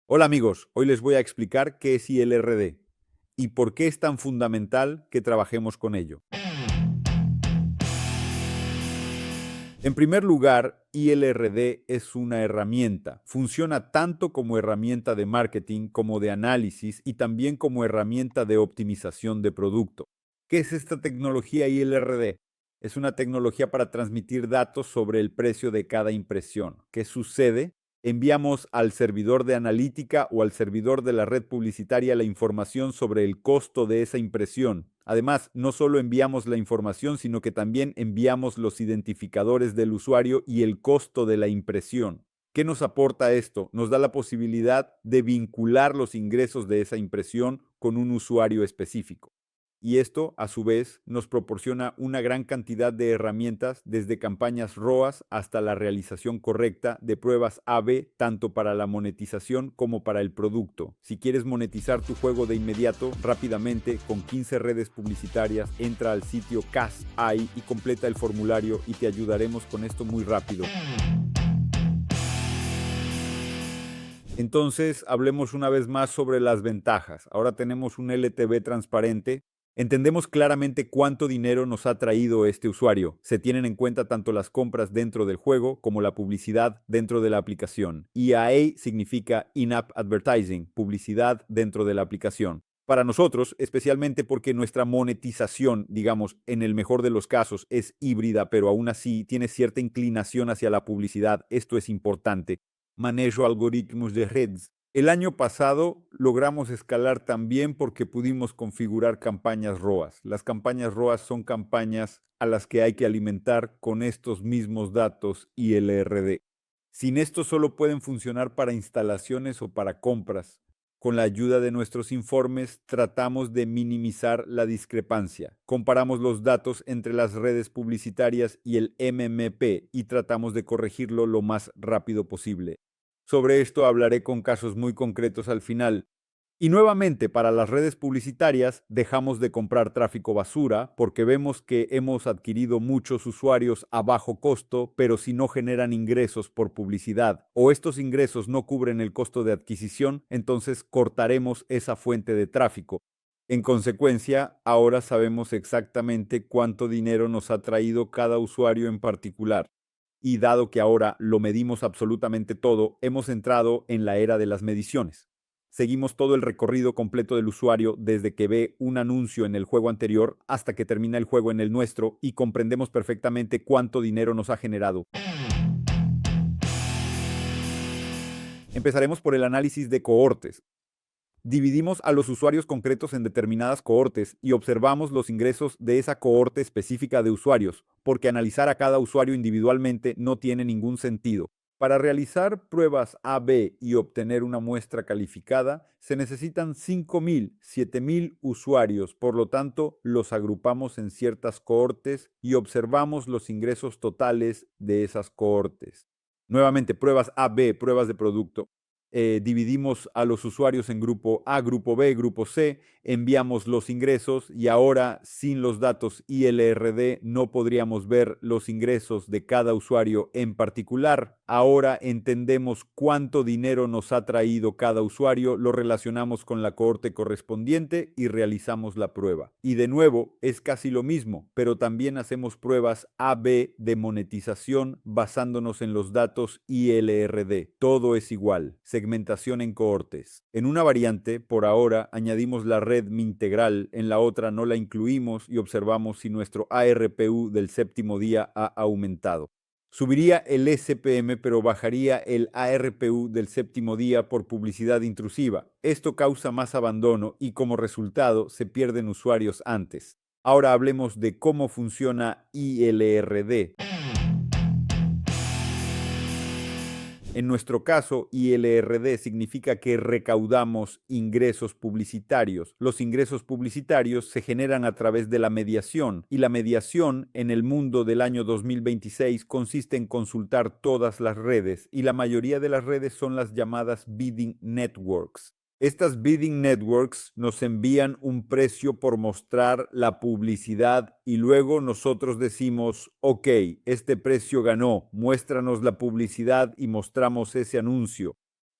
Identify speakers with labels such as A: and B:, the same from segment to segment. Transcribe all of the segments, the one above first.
A: Hola amigos, hoy les voy a explicar qué es ILRD y por qué es tan fundamental que trabajemos con ello. En primer lugar, ILRD es una herramienta. Funciona tanto como herramienta de marketing como de análisis y también como herramienta de optimización de producto. ¿Qué es esta tecnología ILRD? Es una tecnología para transmitir datos sobre el precio de cada impresión. ¿Qué sucede? Enviamos al servidor de analítica o al servidor de la red publicitaria la información sobre el costo de esa impresión. Además, no solo enviamos la información, sino que también enviamos los identificadores del usuario y el costo de la impresión. ¿Qué nos aporta esto? Nos da la posibilidad de vincular los ingresos de esa impresión con un usuario específico. Y esto, a su vez, nos proporciona una gran cantidad de herramientas, desde campañas ROAS hasta la realización correcta de pruebas A/B, tanto para la monetización como para el producto. Si quieres monetizar tu juego de inmediato, rápidamente, con 15 redes publicitarias, entra al sitio CAS.ai y completa el formulario y te ayudaremos con esto muy rápido. Entonces, hablemos una vez más sobre las ventajas. Ahora tenemos un LTV transparente. Entendemos claramente cuánto dinero nos ha traído este usuario. Se tienen en cuenta tanto las compras dentro del juego como la publicidad dentro de la aplicación. EAA significa In-App Advertising, publicidad dentro de la aplicación. Para nosotros, especialmente porque nuestra monetización, digamos, en el mejor de los casos, es híbrida, pero aún así tiene cierta inclinación hacia la publicidad. Esto es importante. Manejo algoritmos de redes. El año pasado logramos escalar también porque pudimos configurar campañas ROAS. Las campañas ROAS son campañas a las que hay que alimentar con estos mismos datos ILRD. Sin esto solo pueden funcionar para instalaciones o para compras. Con la ayuda de nuestros informes tratamos de minimizar la discrepancia. Comparamos los datos entre las redes publicitarias y el MMP y tratamos de corregirlo lo más rápido posible. Sobre esto hablaré con casos muy concretos al final. Y nuevamente, para las redes publicitarias, dejamos de comprar tráfico basura porque vemos que hemos adquirido muchos usuarios a bajo costo, pero si no generan ingresos por publicidad o estos ingresos no cubren el costo de adquisición, entonces cortaremos esa fuente de tráfico. En consecuencia, ahora sabemos exactamente cuánto dinero nos ha traído cada usuario en particular. Y dado que ahora lo medimos absolutamente todo, hemos entrado en la era de las mediciones. Seguimos todo el recorrido completo del usuario desde que ve un anuncio en el juego anterior hasta que termina el juego en el nuestro y comprendemos perfectamente cuánto dinero nos ha generado. Empezaremos por el análisis de cohortes. Dividimos a los usuarios concretos en determinadas cohortes y observamos los ingresos de esa cohorte específica de usuarios, porque analizar a cada usuario individualmente no tiene ningún sentido. Para realizar pruebas A/B y obtener una muestra calificada, se necesitan 5.000, 7.000 usuarios, por lo tanto, los agrupamos en ciertas cohortes y observamos los ingresos totales de esas cohortes. Nuevamente, pruebas A/B, pruebas de producto. Dividimos a los usuarios en grupo A, grupo B, grupo C, enviamos los ingresos y ahora sin los datos ILRD no podríamos ver los ingresos de cada usuario en particular. Ahora entendemos cuánto dinero nos ha traído cada usuario, lo relacionamos con la cohorte correspondiente y realizamos la prueba. Y de nuevo es casi lo mismo, pero también hacemos pruebas A/B de monetización basándonos en los datos ILRD. Todo es igual. Segmentación en cohortes. En una variante, por ahora, añadimos la red Mintegral, en la otra no la incluimos y observamos si nuestro ARPU del séptimo día ha aumentado. Subiría el SPM, pero bajaría el ARPU del séptimo día por publicidad intrusiva. Esto causa más abandono y como resultado se pierden usuarios antes. Ahora hablemos de cómo funciona ILRD. En nuestro caso, ILRD significa que recaudamos ingresos publicitarios. Los ingresos publicitarios se generan a través de la mediación y la mediación en el mundo del año 2026 consiste en consultar todas las redes y la mayoría de las redes son las llamadas bidding networks. Estas bidding networks nos envían un precio por mostrar la publicidad y luego nosotros decimos, ok, este precio ganó, muéstranos la publicidad y mostramos ese anuncio.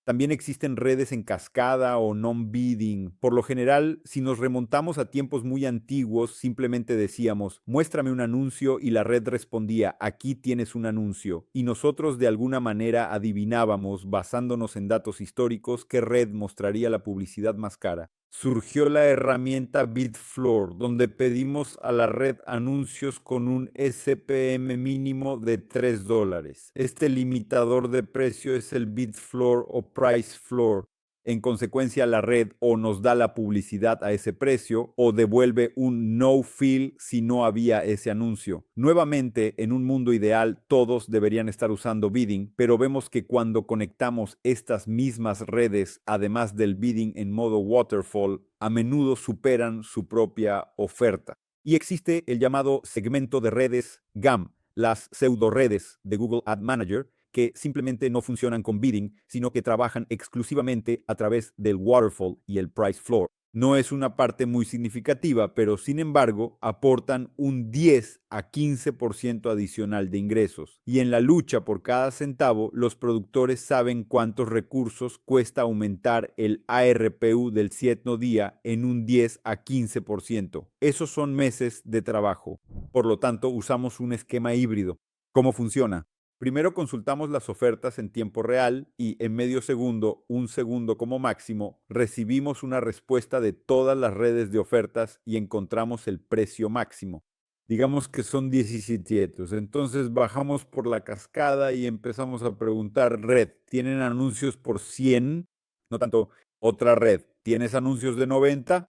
A: También existen redes en cascada o non-bidding. Por lo general, si nos remontamos a tiempos muy antiguos, simplemente decíamos, muéstrame un anuncio y la red respondía, aquí tienes un anuncio. Y nosotros de alguna manera adivinábamos, basándonos en datos históricos, qué red mostraría la publicidad más cara. Surgió la herramienta Bitfloor, donde pedimos a la red anuncios con un SPM mínimo de $3. Este limitador de precio es el Bitfloor o Price Floor. En consecuencia, la red o nos da la publicidad a ese precio o devuelve un no fill si no había ese anuncio. Nuevamente, en un mundo ideal, todos deberían estar usando bidding, pero vemos que cuando conectamos estas mismas redes, además del bidding en modo waterfall, a menudo superan su propia oferta. Y existe el llamado segmento de redes GAM, las pseudo redes de Google Ad Manager, que simplemente no funcionan con bidding, sino que trabajan exclusivamente a través del waterfall y el price floor. No es una parte muy significativa, pero sin embargo aportan un 10 a 15% adicional de ingresos. Y en la lucha por cada centavo, los productores saben cuántos recursos cuesta aumentar el ARPU del 7 día en un 10 a 15%. Esos son meses de trabajo. Por lo tanto, usamos un esquema híbrido. ¿Cómo funciona? Primero consultamos las ofertas en tiempo real y en medio segundo, un segundo como máximo, recibimos una respuesta de todas las redes de ofertas y encontramos el precio máximo. Digamos que son 17. Entonces bajamos por la cascada y empezamos a preguntar, red, ¿tienen anuncios por 100? No tanto, otra red, ¿tienes anuncios de 90?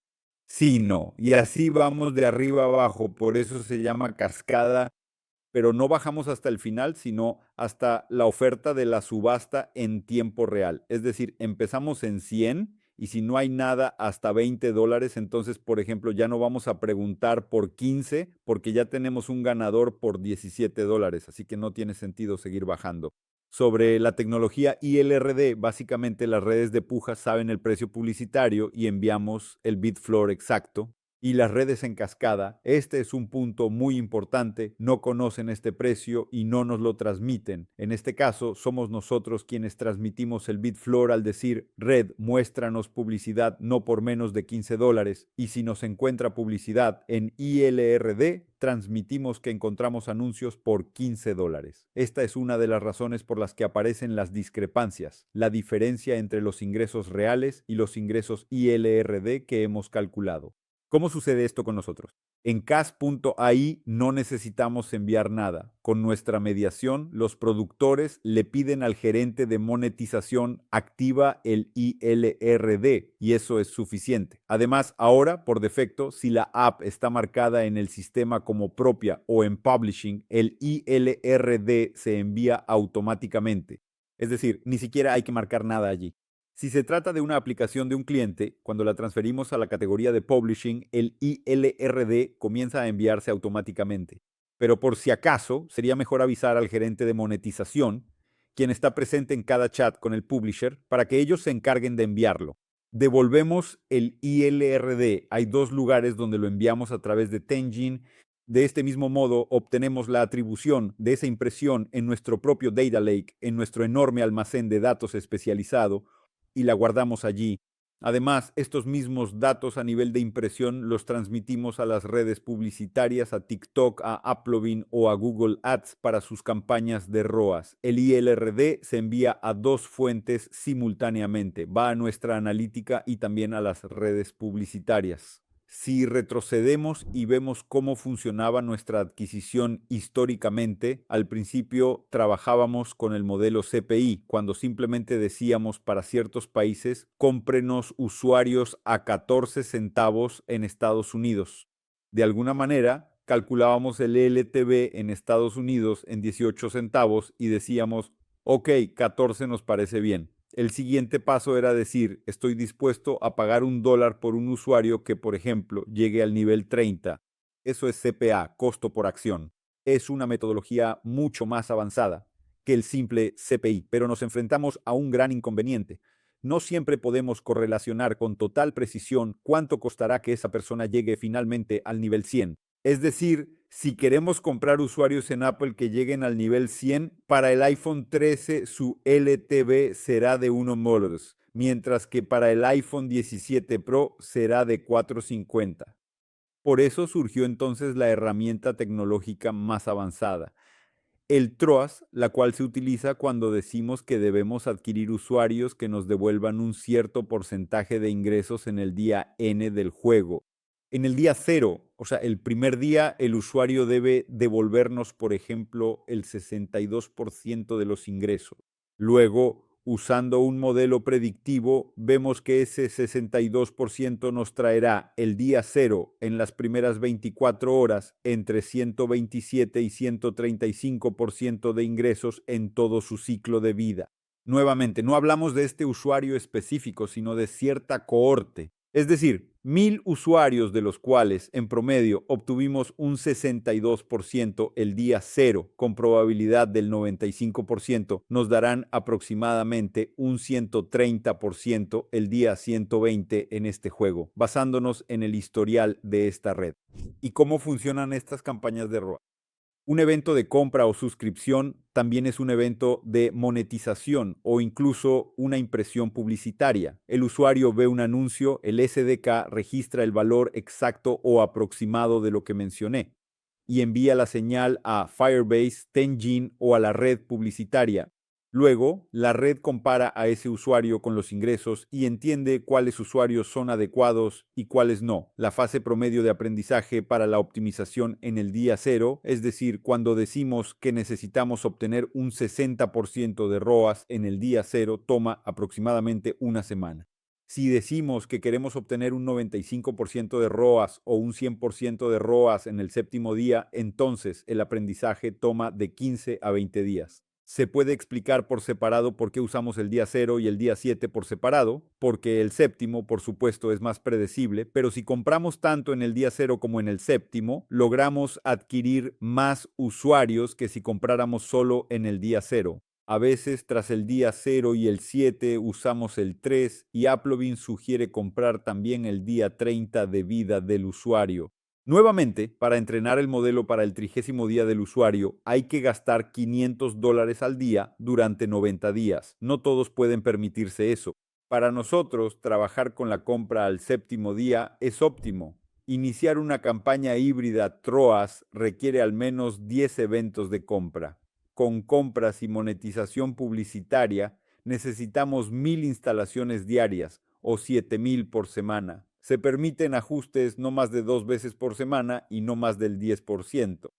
A: Sí, no. Y así vamos de arriba abajo, por eso se llama cascada, pero no bajamos hasta el final, sino hasta la oferta de la subasta en tiempo real. Es decir, empezamos en 100 y si no hay nada hasta $20, entonces, por ejemplo, ya no vamos a preguntar por 15 porque ya tenemos un ganador por $17, así que no tiene sentido seguir bajando. Sobre la tecnología ILRD, básicamente las redes de puja saben el precio publicitario y enviamos el bid floor exacto. Y las redes en cascada, este es un punto muy importante, no conocen este precio y no nos lo transmiten. En este caso, somos nosotros quienes transmitimos el bid floor al decir, red, muéstranos publicidad no por menos de $15 y si nos encuentra publicidad en ILRD, transmitimos que encontramos anuncios por $15. Esta es una de las razones por las que aparecen las discrepancias, la diferencia entre los ingresos reales y los ingresos ILRD que hemos calculado. ¿Cómo sucede esto con nosotros? En cas.ai no necesitamos enviar nada. Con nuestra mediación, los productores le piden al gerente de monetización activa el ILRD y eso es suficiente. Además, ahora, por defecto, si la app está marcada en el sistema como propia o en publishing, el ILRD se envía automáticamente. Es decir, ni siquiera hay que marcar nada allí. Si se trata de una aplicación de un cliente, cuando la transferimos a la categoría de Publishing, el ILRD comienza a enviarse automáticamente. Pero por si acaso, sería mejor avisar al gerente de monetización, quien está presente en cada chat con el publisher, para que ellos se encarguen de enviarlo. Devolvemos el ILRD. Hay dos lugares donde lo enviamos a través de Tenjin. De este mismo modo, obtenemos la atribución de esa impresión en nuestro propio Data Lake, en nuestro enorme almacén de datos especializado, y la guardamos allí. Además, estos mismos datos a nivel de impresión los transmitimos a las redes publicitarias, a TikTok, a Applovin o a Google Ads para sus campañas de ROAS. El ILRD se envía a dos fuentes simultáneamente, va a nuestra analítica y también a las redes publicitarias. Si retrocedemos y vemos cómo funcionaba nuestra adquisición históricamente, al principio trabajábamos con el modelo CPI, cuando simplemente decíamos para ciertos países, cómprenos usuarios a 14 centavos en Estados Unidos. De alguna manera, calculábamos el LTV en Estados Unidos en 18 centavos y decíamos, ok, 14 nos parece bien. El siguiente paso era decir, estoy dispuesto a pagar $1 por un usuario que, por ejemplo, llegue al nivel 30. Eso es CPA, costo por acción. Es una metodología mucho más avanzada que el simple CPI, pero nos enfrentamos a un gran inconveniente. No siempre podemos correlacionar con total precisión cuánto costará que esa persona llegue finalmente al nivel 100. Es decir, Si queremos comprar usuarios en Apple que lleguen al nivel 100, para el iPhone 13 su LTV será de 1 Molders, mientras que para el iPhone 17 Pro será de 450. Por eso surgió entonces la herramienta tecnológica más avanzada, el TROAS, la cual se utiliza cuando decimos que debemos adquirir usuarios que nos devuelvan un cierto porcentaje de ingresos en el día N del juego. En el día 0, o sea, el primer día, el usuario debe devolvernos, por ejemplo, el 62% de los ingresos. Luego, usando un modelo predictivo, vemos que ese 62% nos traerá el día 0 en las primeras 24 horas entre 127 y 135% de ingresos en todo su ciclo de vida. Nuevamente, no hablamos de este usuario específico, sino de cierta cohorte. Es decir, 1000 usuarios de los cuales en promedio obtuvimos un 62% el día 0 con probabilidad del 95%, nos darán aproximadamente un 130% el día 120 en este juego, basándonos en el historial de esta red. ¿Y cómo funcionan estas campañas de ROAS? Un evento de compra o suscripción también es un evento de monetización o incluso una impresión publicitaria. El usuario ve un anuncio, el SDK registra el valor exacto o aproximado de lo que mencioné y envía la señal a Firebase, Tenjin o a la red publicitaria. Luego, la red compara a ese usuario con los ingresos y entiende cuáles usuarios son adecuados y cuáles no. La fase promedio de aprendizaje para la optimización en el día 0, es decir, cuando decimos que necesitamos obtener un 60% de ROAS en el día 0, toma aproximadamente una semana. Si decimos que queremos obtener un 95% de ROAS o un 100% de ROAS en el séptimo día, entonces el aprendizaje toma de 15 a 20 días. Se puede explicar por separado por qué usamos el día 0 y el día 7 por separado, porque el séptimo, por supuesto, es más predecible, pero si compramos tanto en el día 0 como en el séptimo, logramos adquirir más usuarios que si compráramos solo en el día 0. A veces, tras el día 0 y el 7, usamos el 3 y Applovin sugiere comprar también el día 30 de vida del usuario. Nuevamente, para entrenar el modelo para el 30º día del usuario, hay que gastar $500 al día durante 90 días. No todos pueden permitirse eso. Para nosotros, trabajar con la compra al séptimo día es óptimo. Iniciar una campaña híbrida TROAS requiere al menos 10 eventos de compra. Con compras y monetización publicitaria, necesitamos 1000 instalaciones diarias o 7000 por semana. Se permiten ajustes no más de 2 veces por semana y no más del 10%.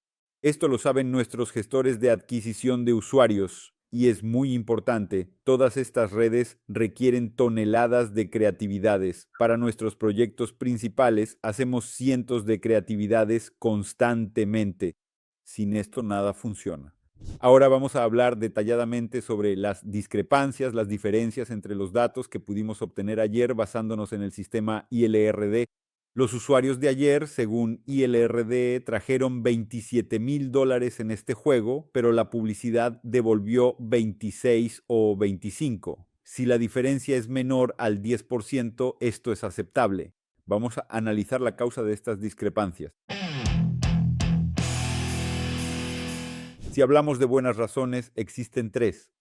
A: Esto lo saben nuestros gestores de adquisición de usuarios y es muy importante. Todas estas redes requieren toneladas de creatividades. Para nuestros proyectos principales hacemos cientos de creatividades constantemente. Sin esto nada funciona. Ahora vamos a hablar detalladamente sobre las discrepancias, las diferencias entre los datos que pudimos obtener ayer basándonos en el sistema ILRD. Los usuarios de ayer, según ILRD, trajeron $27,000 en este juego, pero la publicidad devolvió 26 o 25. Si la diferencia es menor al 10%, esto es aceptable. Vamos a analizar la causa de estas discrepancias. Si hablamos de buenas razones, existen tres.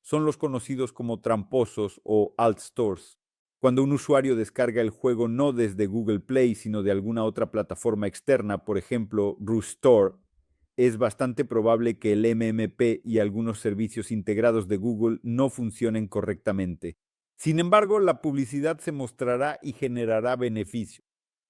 A: Son los conocidos como tramposos o alt stores. Cuando un usuario descarga el juego no desde Google Play, sino de alguna otra plataforma externa, por ejemplo, Store, es bastante probable que el MMP y algunos servicios integrados de Google no funcionen correctamente. Sin embargo, la publicidad se mostrará y generará beneficios.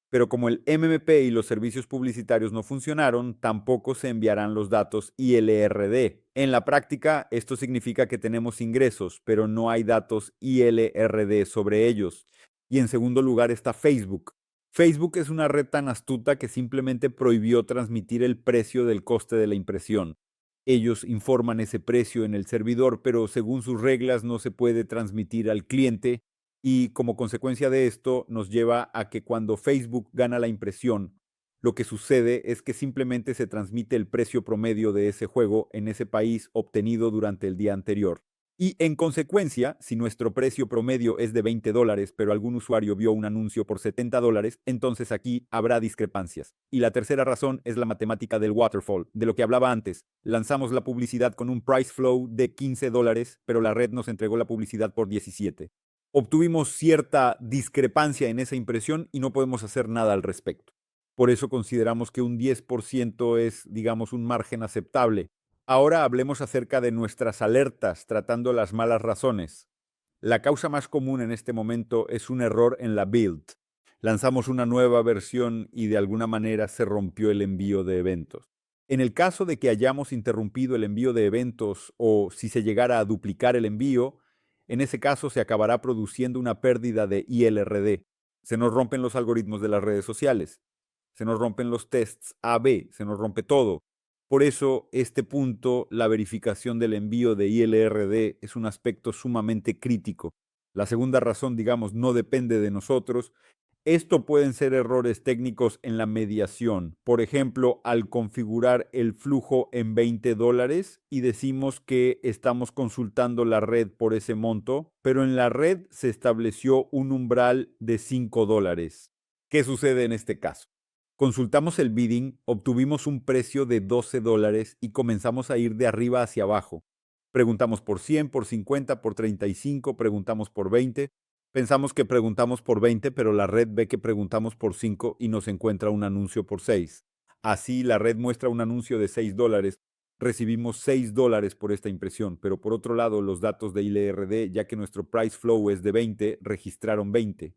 A: Pero como el MMP y los servicios publicitarios no funcionaron, tampoco se enviarán los datos ILRD. En la práctica, esto significa que tenemos ingresos, pero no hay datos ILRD sobre ellos. Y en segundo lugar está Facebook. Facebook es una red tan astuta que simplemente prohibió transmitir el precio del coste de la impresión. Ellos informan ese precio en el servidor, pero según sus reglas no se puede transmitir al cliente y como consecuencia de esto nos lleva a que cuando Facebook gana la impresión, lo que sucede es que simplemente se transmite el precio promedio de ese juego en ese país obtenido durante el día anterior. Y en consecuencia, si nuestro precio promedio es de $20, pero algún usuario vio un anuncio por $70, entonces aquí habrá discrepancias. Y la tercera razón es la matemática del waterfall, de lo que hablaba antes. Lanzamos la publicidad con un price flow de $15, pero la red nos entregó la publicidad por 17. Obtuvimos cierta discrepancia en esa impresión y no podemos hacer nada al respecto. Por eso consideramos que un 10% es, digamos, un margen aceptable. Ahora hablemos acerca de nuestras alertas tratando las malas razones. La causa más común en este momento es un error en la build. Lanzamos una nueva versión y de alguna manera se rompió el envío de eventos. En el caso de que hayamos interrumpido el envío de eventos o si se llegara a duplicar el envío, en ese caso se acabará produciendo una pérdida de ILRD. Se nos rompen los algoritmos de las redes sociales. Se nos rompen los tests A/B. Se nos rompe todo. Por eso, este punto, la verificación del envío de ILRD, es un aspecto sumamente crítico. La segunda razón, digamos, no depende de nosotros. Esto pueden ser errores técnicos en la mediación. Por ejemplo, al configurar el flujo en $20 y decimos que estamos consultando la red por ese monto, pero en la red se estableció un umbral de $5. ¿Qué sucede en este caso? Consultamos el bidding, obtuvimos un precio de $12 y comenzamos a ir de arriba hacia abajo. Preguntamos por 100, por 50, por 35, preguntamos por 20. Pensamos que preguntamos por 20, pero la red ve que preguntamos por 5 y nos encuentra un anuncio por 6. Así, la red muestra un anuncio de $6. Recibimos $6 por esta impresión, pero por otro lado, los datos de ILRD, ya que nuestro price flow es de 20, registraron 20.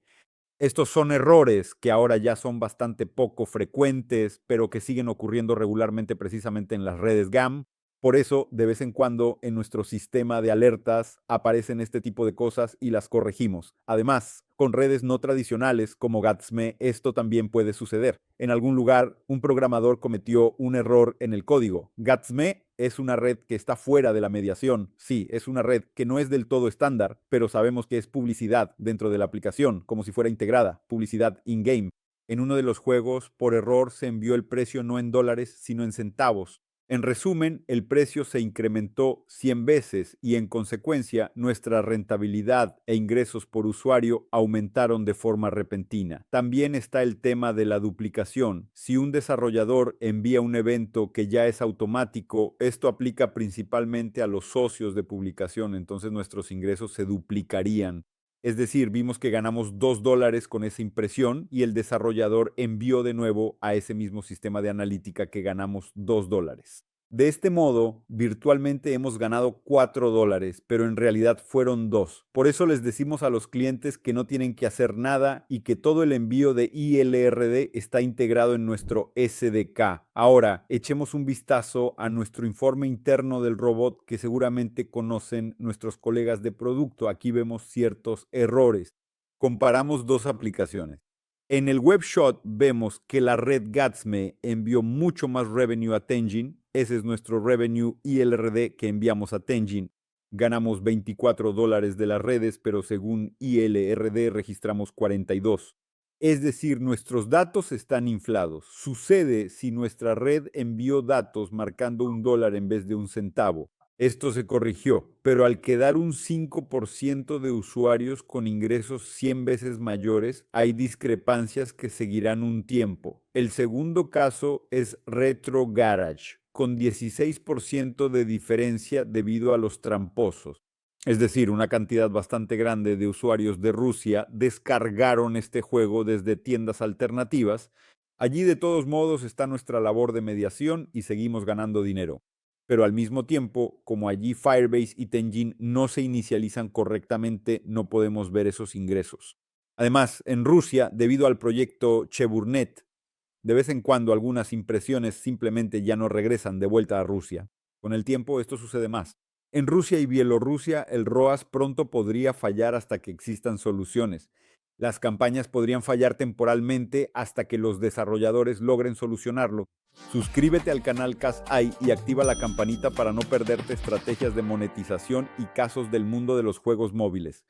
A: Estos son errores que ahora ya son bastante poco frecuentes, pero que siguen ocurriendo regularmente precisamente en las redes GAM. Por eso, de vez en cuando en nuestro sistema de alertas aparecen este tipo de cosas y las corregimos. Además, con redes no tradicionales como Gatsme, esto también puede suceder. En algún lugar, un programador cometió un error en el código. Gatsme es una red que está fuera de la mediación. Sí, es una red que no es del todo estándar, pero sabemos que es publicidad dentro de la aplicación, como si fuera integrada, publicidad in-game. En uno de los juegos, por error, se envió el precio no en dólares, sino en centavos. En resumen, el precio se incrementó 100 veces y en consecuencia nuestra rentabilidad e ingresos por usuario aumentaron de forma repentina. También está el tema de la duplicación. Si un desarrollador envía un evento que ya es automático, esto aplica principalmente a los socios de publicación, entonces nuestros ingresos se duplicarían. Es decir, vimos que ganamos $2 con esa impresión y el desarrollador envió de nuevo a ese mismo sistema de analítica que ganamos $2. De este modo, virtualmente hemos ganado $4, pero en realidad fueron 2. Por eso les decimos a los clientes que no tienen que hacer nada y que todo el envío de ILRD está integrado en nuestro SDK. Ahora, echemos un vistazo a nuestro informe interno del robot que seguramente conocen nuestros colegas de producto. Aquí vemos ciertos errores. Comparamos dos aplicaciones. En el webshot vemos que la red Gatsme envió mucho más revenue a Tenjin. Ese es nuestro revenue ILRD que enviamos a Tenjin. Ganamos $24 de las redes, pero según ILRD registramos 42. Es decir, nuestros datos están inflados. Sucede si nuestra red envió datos marcando $1 en vez de un centavo. Esto se corrigió, pero al quedar un 5% de usuarios con ingresos 100 veces mayores, hay discrepancias que seguirán un tiempo. El segundo caso es Retro Garage, con 16% de diferencia debido a los tramposos. Es decir, una cantidad bastante grande de usuarios de Rusia descargaron este juego desde tiendas alternativas. Allí de todos modos está nuestra labor de mediación y seguimos ganando dinero. Pero al mismo tiempo, como allí Firebase y Tenjin no se inicializan correctamente, no podemos ver esos ingresos. Además, en Rusia, debido al proyecto Cheburnet, de vez en cuando algunas impresiones simplemente ya no regresan de vuelta a Rusia. Con el tiempo esto sucede más. En Rusia y Bielorrusia el ROAS pronto podría fallar hasta que existan soluciones. Las campañas podrían fallar temporalmente hasta que los desarrolladores logren solucionarlo. Suscríbete al canal CasAI y activa la campanita para no perderte estrategias de monetización y casos del mundo de los juegos móviles.